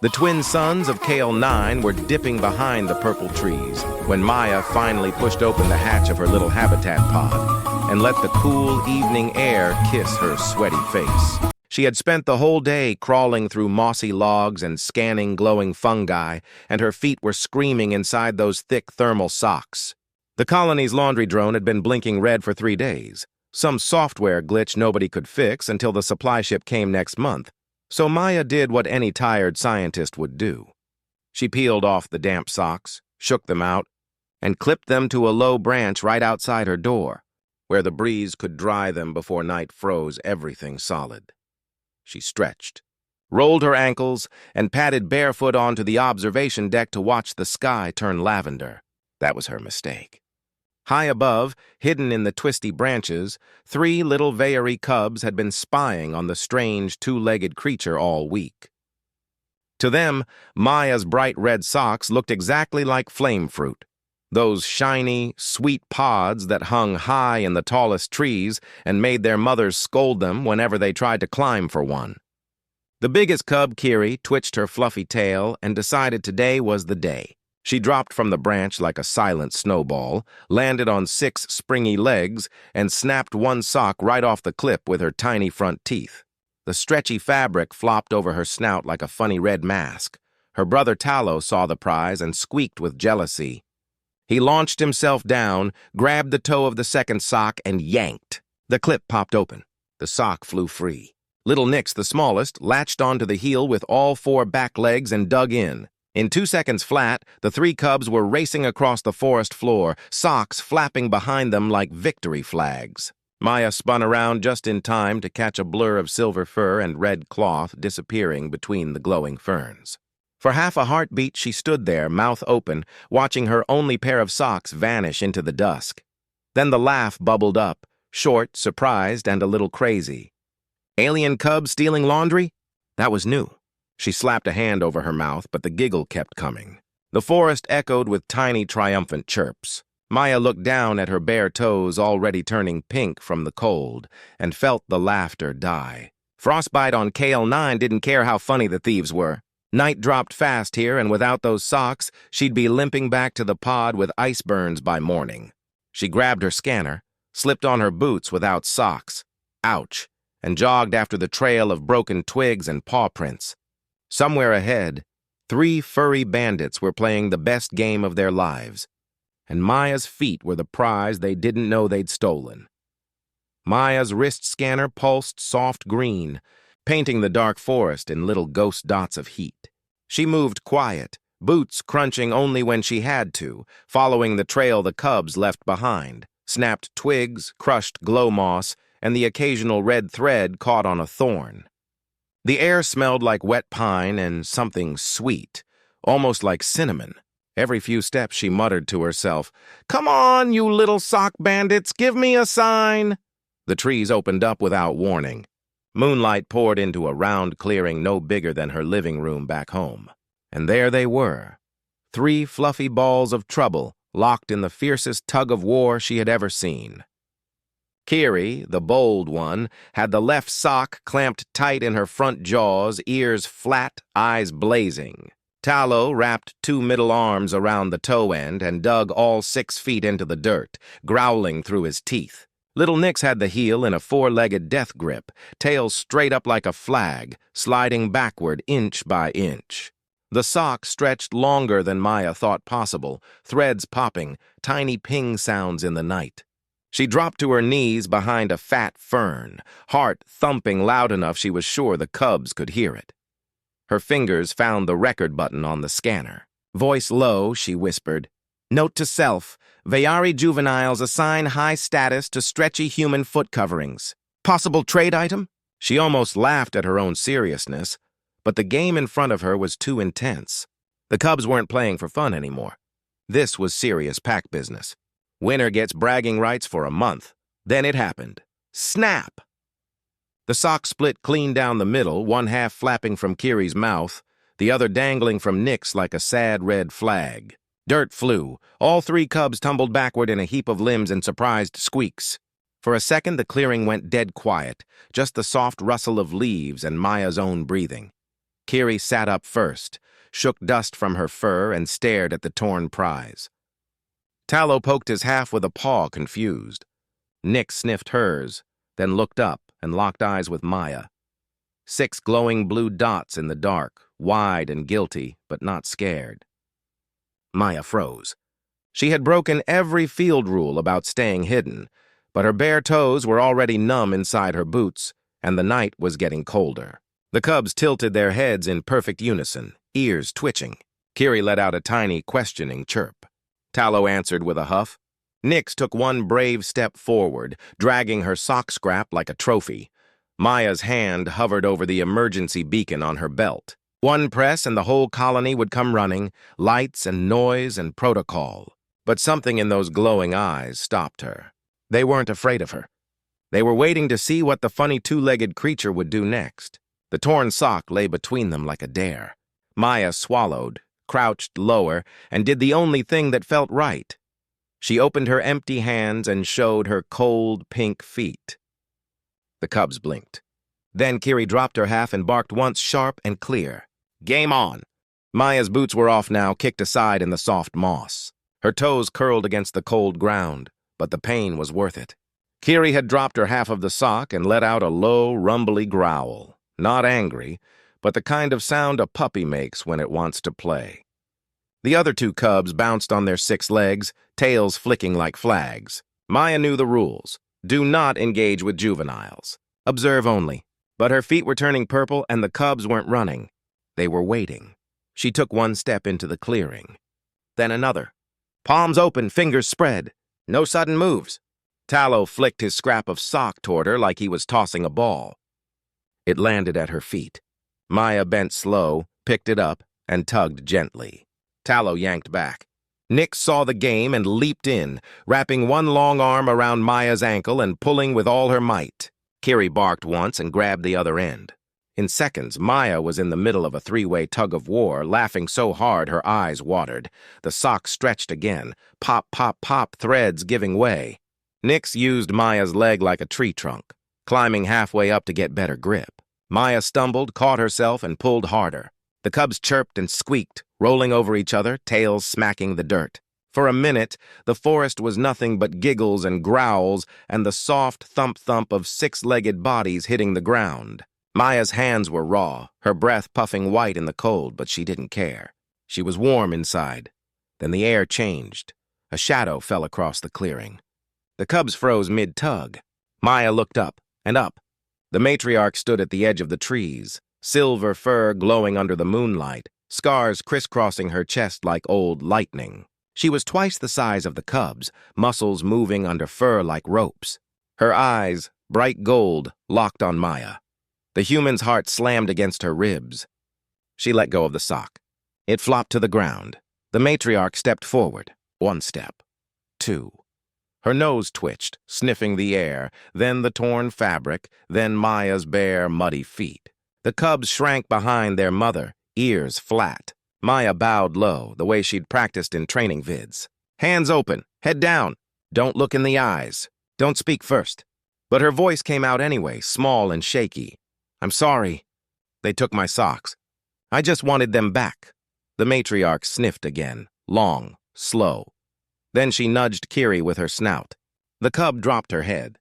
The twin sons of KL9 were dipping behind the purple trees when Maya finally pushed open the hatch of her little habitat pod and let the cool evening air kiss her sweaty face. She had spent the whole day crawling through mossy logs and scanning glowing fungi, and her feet were screaming inside those thick thermal socks. The colony's laundry drone had been blinking red for 3 days, some software glitch nobody could fix until the supply ship came next month. So Maya did what any tired scientist would do. She peeled off the damp socks, shook them out, and clipped them to a low branch right outside her door, where the breeze could dry them before night froze everything solid. She stretched, rolled her ankles, and padded barefoot onto the observation deck to watch the sky turn lavender. That was her mistake. High above, hidden in the twisty branches, 3 little Veery cubs had been spying on the strange two-legged creature all week. To them, Maya's bright red socks looked exactly like flame fruit, those shiny, sweet pods that hung high in the tallest trees and made their mothers scold them whenever they tried to climb for one. The biggest cub, Kiri, twitched her fluffy tail and decided today was the day. She dropped from the branch like a silent snowball, landed on 6 springy legs, and snapped one sock right off the clip with her tiny front teeth. The stretchy fabric flopped over her snout like a funny red mask. Her brother Tallow saw the prize and squeaked with jealousy. He launched himself down, grabbed the toe of the second sock, and yanked. The clip popped open. The sock flew free. Little Nix, the smallest, latched onto the heel with all 4 back legs and dug in. In 2 seconds flat, the 3 cubs were racing across the forest floor, socks flapping behind them like victory flags. Maya spun around just in time to catch a blur of silver fur and red cloth disappearing between the glowing ferns. For half a heartbeat, she stood there, mouth open, watching her only pair of socks vanish into the dusk. Then the laugh bubbled up, short, surprised, and a little crazy. Alien cubs stealing laundry? That was new. She slapped a hand over her mouth, but the giggle kept coming. The forest echoed with tiny, triumphant chirps. Maya looked down at her bare toes already turning pink from the cold and felt the laughter die. Frostbite on KL9 didn't care how funny the thieves were. Night dropped fast here, and without those socks, she'd be limping back to the pod with ice burns by morning. She grabbed her scanner, slipped on her boots without socks. Ouch! And jogged after the trail of broken twigs and paw prints. Somewhere ahead, 3 furry bandits were playing the best game of their lives, and Maya's feet were the prize they didn't know they'd stolen. Maya's wrist scanner pulsed soft green, painting the dark forest in little ghost dots of heat. She moved quiet, boots crunching only when she had to, following the trail the cubs left behind, snapped twigs, crushed glow moss, and the occasional red thread caught on a thorn. The air smelled like wet pine and something sweet, almost like cinnamon. Every few steps she muttered to herself, "Come on, you little sock bandits, give me a sign." The trees opened up without warning. Moonlight poured into a round clearing no bigger than her living room back home. And there they were, 3 fluffy balls of trouble locked in the fiercest tug-of-war she had ever seen. Kiri, the bold one, had the left sock clamped tight in her front jaws, ears flat, eyes blazing. Tallow wrapped 2 middle arms around the toe end and dug all 6 feet into the dirt, growling through his teeth. Little Nix had the heel in a 4-legged death grip, tail straight up like a flag, sliding backward inch by inch. The sock stretched longer than Maya thought possible, threads popping, tiny ping sounds in the night. She dropped to her knees behind a fat fern, heart thumping loud enough she was sure the cubs could hear it. Her fingers found the record button on the scanner. Voice low, she whispered, "Note to self, Veery juveniles assign high status to stretchy human foot coverings. Possible trade item?" She almost laughed at her own seriousness, but the game in front of her was too intense. The cubs weren't playing for fun anymore. This was serious pack business. Winner gets bragging rights for a month. Then it happened. Snap! The sock split clean down the middle, one half flapping from Kiri's mouth, the other dangling from Nix like a sad red flag. Dirt flew. All 3 cubs tumbled backward in a heap of limbs and surprised squeaks. For a second, the clearing went dead quiet, just the soft rustle of leaves and Maya's own breathing. Kiri sat up first, shook dust from her fur, and stared at the torn prize. Tallow poked his half with a paw, confused. Nick sniffed hers, then looked up and locked eyes with Maya. 6 glowing blue dots in the dark, wide and guilty, but not scared. Maya froze. She had broken every field rule about staying hidden, but her bare toes were already numb inside her boots, and the night was getting colder. The cubs tilted their heads in perfect unison, ears twitching. Kiri let out a tiny, questioning chirp. Tallow answered with a huff. Nix took one brave step forward, dragging her sock scrap like a trophy. Maya's hand hovered over the emergency beacon on her belt. One press and the whole colony would come running, lights and noise and protocol. But something in those glowing eyes stopped her. They weren't afraid of her. They were waiting to see what the funny two-legged creature would do next. The torn sock lay between them like a dare. Maya swallowed, crouched lower, and did the only thing that felt right. She opened her empty hands and showed her cold, pink feet. The cubs blinked. Then Kiri dropped her half and barked once sharp and clear. Game on! Maya's boots were off now, kicked aside in the soft moss. Her toes curled against the cold ground, but the pain was worth it. Kiri had dropped her half of the sock and let out a low, rumbly growl. Not angry, but the kind of sound a puppy makes when it wants to play. The other 2 cubs bounced on their 6 legs, tails flicking like flags. Maya knew the rules. Do not engage with juveniles. Observe only. But her feet were turning purple and the cubs weren't running. They were waiting. She took one step into the clearing. Then another. Palms open, fingers spread. No sudden moves. Tallow flicked his scrap of sock toward her like he was tossing a ball. It landed at her feet. Maya bent slow, picked it up, and tugged gently. Tallow yanked back. Nick saw the game and leaped in, wrapping one long arm around Maya's ankle and pulling with all her might. Kiri barked once and grabbed the other end. In seconds, Maya was in the middle of a 3-way tug-of-war, laughing so hard her eyes watered. The sock stretched again, pop, pop, pop, threads giving way. Nix used Maya's leg like a tree trunk, climbing halfway up to get better grip. Maya stumbled, caught herself, and pulled harder. The cubs chirped and squeaked, rolling over each other, tails smacking the dirt. For a minute, the forest was nothing but giggles and growls and the soft thump-thump of 6-legged bodies hitting the ground. Maya's hands were raw, her breath puffing white in the cold, but she didn't care. She was warm inside. Then the air changed. A shadow fell across the clearing. The cubs froze mid-tug. Maya looked up and up. The matriarch stood at the edge of the trees, silver fur glowing under the moonlight, scars crisscrossing her chest like old lightning. She was twice the size of the cubs, muscles moving under fur like ropes. Her eyes, bright gold, locked on Maya. The human's heart slammed against her ribs. She let go of the sock. It flopped to the ground. The matriarch stepped forward. 1 step. 2. Her nose twitched, sniffing the air, then the torn fabric, then Maya's bare, muddy feet. The cubs shrank behind their mother, ears flat. Maya bowed low, the way she'd practiced in training vids. Hands open, head down. Don't look in the eyes. Don't speak first. But her voice came out anyway, small and shaky. I'm sorry. They took my socks. I just wanted them back. The matriarch sniffed again, long, slow. Then she nudged Kiri with her snout. The cub dropped her head.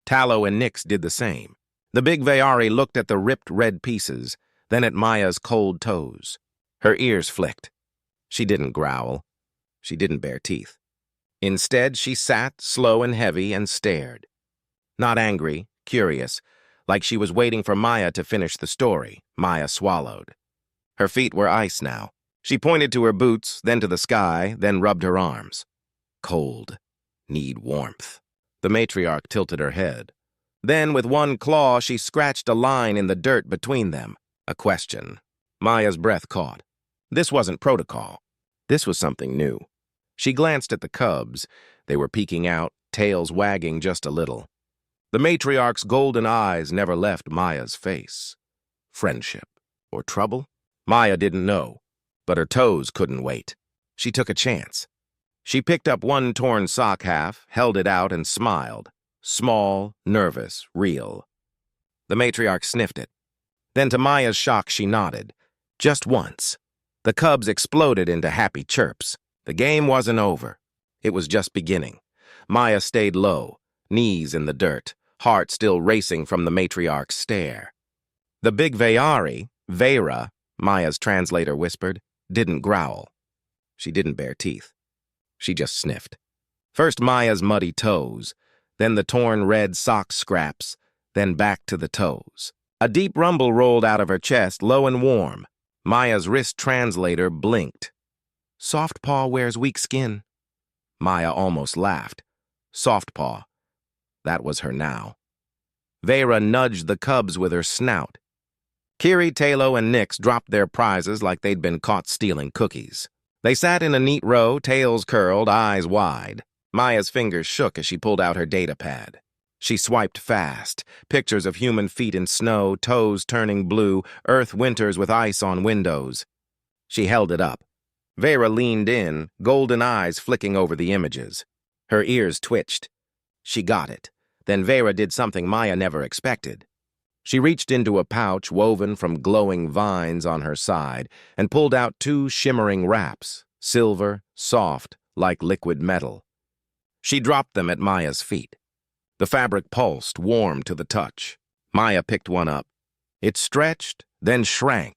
Tallow and Nix did the same. The big Vayari looked at the ripped red pieces, then at Maya's cold toes. Her ears flicked. She didn't growl. She didn't bare teeth. Instead, she sat, slow and heavy, and stared. Not angry, curious, like she was waiting for Maya to finish the story. Maya swallowed. Her feet were ice now. She pointed to her boots, then to the sky, then rubbed her arms. Cold. Need warmth. The matriarch tilted her head. Then, with one claw, she scratched a line in the dirt between them. A question. Maya's breath caught. This wasn't protocol. This was something new. She glanced at the cubs. They were peeking out, tails wagging just a little. The matriarch's golden eyes never left Maya's face. Friendship or trouble? Maya didn't know, but her toes couldn't wait. She took a chance. She picked up one torn sock half, held it out, and smiled. Small, nervous, real. The matriarch sniffed it. Then, to Maya's shock, she nodded. Just once. The cubs exploded into happy chirps. The game wasn't over. It was just beginning. Maya stayed low, knees in the dirt, heart still racing from the matriarch's stare. The big Vayari, Vera, Maya's translator whispered, didn't growl. She didn't bare teeth. She just sniffed. First Maya's muddy toes, then the torn red sock scraps, then back to the toes. A deep rumble rolled out of her chest, low and warm. Maya's wrist translator blinked. Soft paw wears weak skin. Maya almost laughed. Soft paw. That was her now. Vera nudged the cubs with her snout. Kiri, Talo, and Nix dropped their prizes like they'd been caught stealing cookies. They sat in a neat row, tails curled, eyes wide. Maya's fingers shook as she pulled out her data pad. She swiped fast, pictures of human feet in snow, toes turning blue, earth winters with ice on windows. She held it up. Vera leaned in, golden eyes flicking over the images. Her ears twitched. She got it. Then Vera did something Maya never expected. She reached into a pouch woven from glowing vines on her side and pulled out 2 shimmering wraps, silver, soft, like liquid metal. She dropped them at Maya's feet. The fabric pulsed, warm to the touch. Maya picked one up. It stretched, then shrank,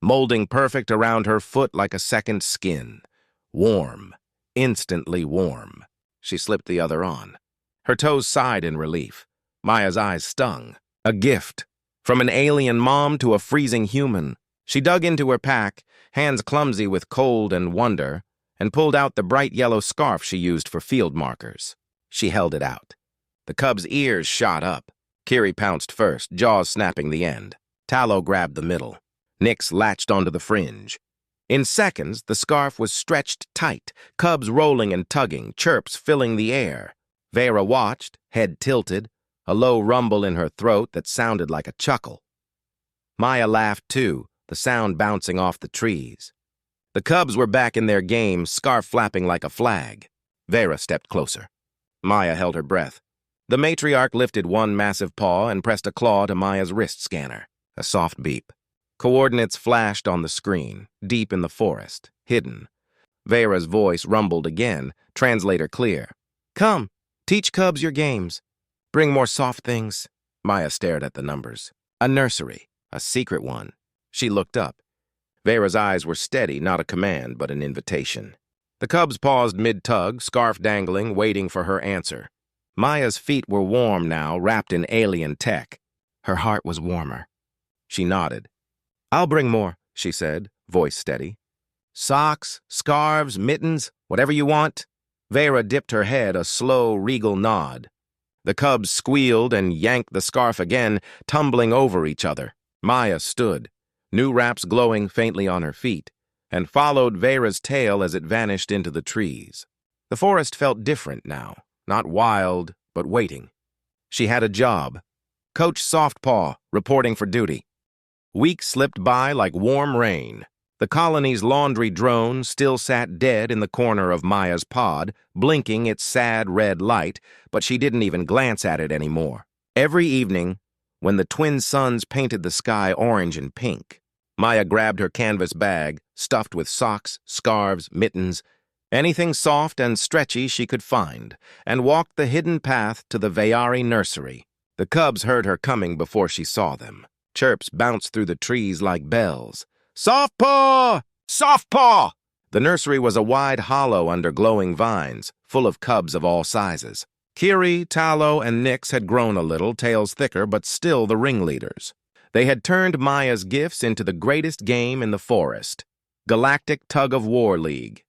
molding perfect around her foot like a second skin. Warm, instantly warm. She slipped the other on. Her toes sighed in relief. Maya's eyes stung. A gift. From an alien mom to a freezing human. She dug into her pack, hands clumsy with cold and wonder, and pulled out the bright yellow scarf she used for field markers. She held it out. The cub's ears shot up. Kiri pounced first, jaws snapping the end. Talo grabbed the middle. Nix latched onto the fringe. In seconds, the scarf was stretched tight, cubs rolling and tugging, chirps filling the air. Vera watched, head tilted, a low rumble in her throat that sounded like a chuckle. Maya laughed too, the sound bouncing off the trees. The cubs were back in their game, scarf flapping like a flag. Vera stepped closer. Maya held her breath. The matriarch lifted one massive paw and pressed a claw to Maya's wrist scanner. A soft beep. Coordinates flashed on the screen, deep in the forest, hidden. Vera's voice rumbled again, translator clear. Come, teach cubs your games. Bring more soft things. Maya stared at the numbers. A nursery, a secret one. She looked up. Vera's eyes were steady, not a command, but an invitation. The cubs paused mid-tug, scarf dangling, waiting for her answer. Maya's feet were warm now, wrapped in alien tech. Her heart was warmer. She nodded. I'll bring more, she said, voice steady. Socks, scarves, mittens, whatever you want. Vera dipped her head, a slow, regal nod. The cubs squealed and yanked the scarf again, tumbling over each other. Maya stood, new wraps glowing faintly on her feet, and followed Vera's tail as it vanished into the trees. The forest felt different now, not wild, but waiting. She had a job. Coach Softpaw, reporting for duty. Weeks slipped by like warm rain. The colony's laundry drone still sat dead in the corner of Maya's pod, blinking its sad red light, but she didn't even glance at it anymore. Every evening, when the twin suns painted the sky orange and pink, Maya grabbed her canvas bag, stuffed with socks, scarves, mittens, anything soft and stretchy she could find, and walked the hidden path to the Vayari nursery. The cubs heard her coming before she saw them. Chirps bounced through the trees like bells. Soft paw! Soft paw! The nursery was a wide hollow under glowing vines, full of cubs of all sizes. Kiri, Talo, and Nix had grown a little, tails thicker, but still the ringleaders. They had turned Maya's gifts into the greatest game in the forest, Galactic Tug-of-War League.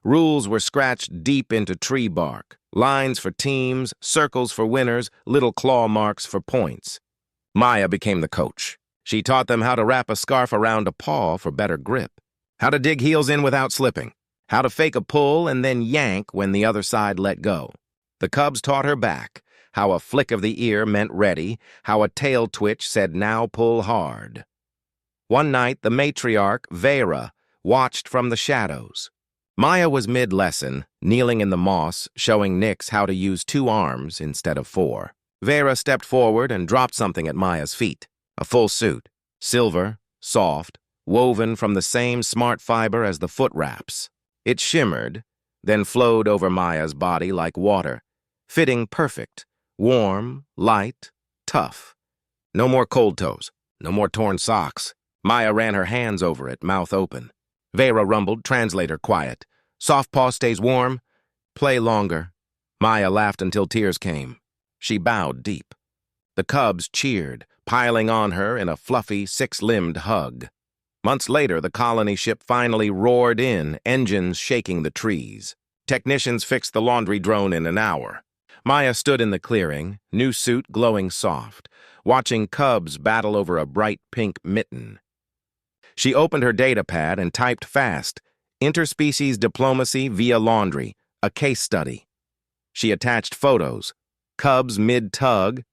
Rules were scratched deep into tree bark, lines for teams, circles for winners, little claw marks for points. Maya became the coach. She taught them how to wrap a scarf around a paw for better grip, how to dig heels in without slipping, how to fake a pull and then yank when the other side let go. The cubs taught her back, how a flick of the ear meant ready, how a tail twitch said now pull hard. One night, the matriarch, Vera, watched from the shadows. Maya was mid-lesson, kneeling in the moss, showing Nix how to use 2 arms instead of 4. Vera stepped forward and dropped something at Maya's feet. A full suit, silver, soft, woven from the same smart fiber as the foot wraps. It shimmered, then flowed over Maya's body like water, fitting perfect, warm, light, tough. No more cold toes, no more torn socks. Maya ran her hands over it, mouth open. Vera rumbled, translator quiet. Soft paw stays warm. Play longer. Maya laughed until tears came. She bowed deep. The cubs cheered, piling on her in a fluffy, six-limbed hug. Months later, the colony ship finally roared in, engines shaking the trees. Technicians fixed the laundry drone in an hour. Maya stood in the clearing, new suit glowing soft, watching cubs battle over a bright pink mitten. She opened her data pad and typed fast, "Interspecies diplomacy via laundry, a case study." She attached photos, cubs mid-tug,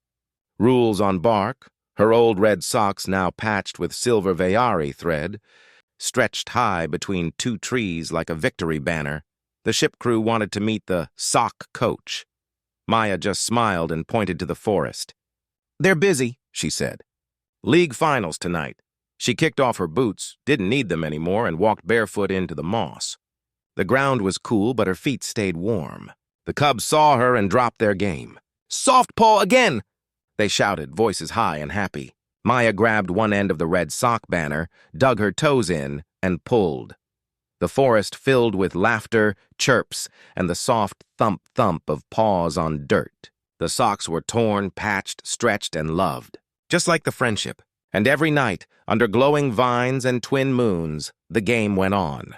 rules on bark, her old red socks now patched with silver Veyari thread, stretched high between two trees like a victory banner. The ship crew wanted to meet the sock coach. Maya just smiled and pointed to the forest. "They're busy," she said. "League finals tonight." She kicked off her boots, didn't need them anymore, and walked barefoot into the moss. The ground was cool, but her feet stayed warm. The cubs saw her and dropped their game. "Soft paw again!" they shouted, voices high and happy. Maya grabbed one end of the red sock banner, dug her toes in, and pulled. The forest filled with laughter, chirps, and the soft thump-thump of paws on dirt. The socks were torn, patched, stretched, and loved, just like the friendship. And every night, under glowing vines and twin moons, the game went on.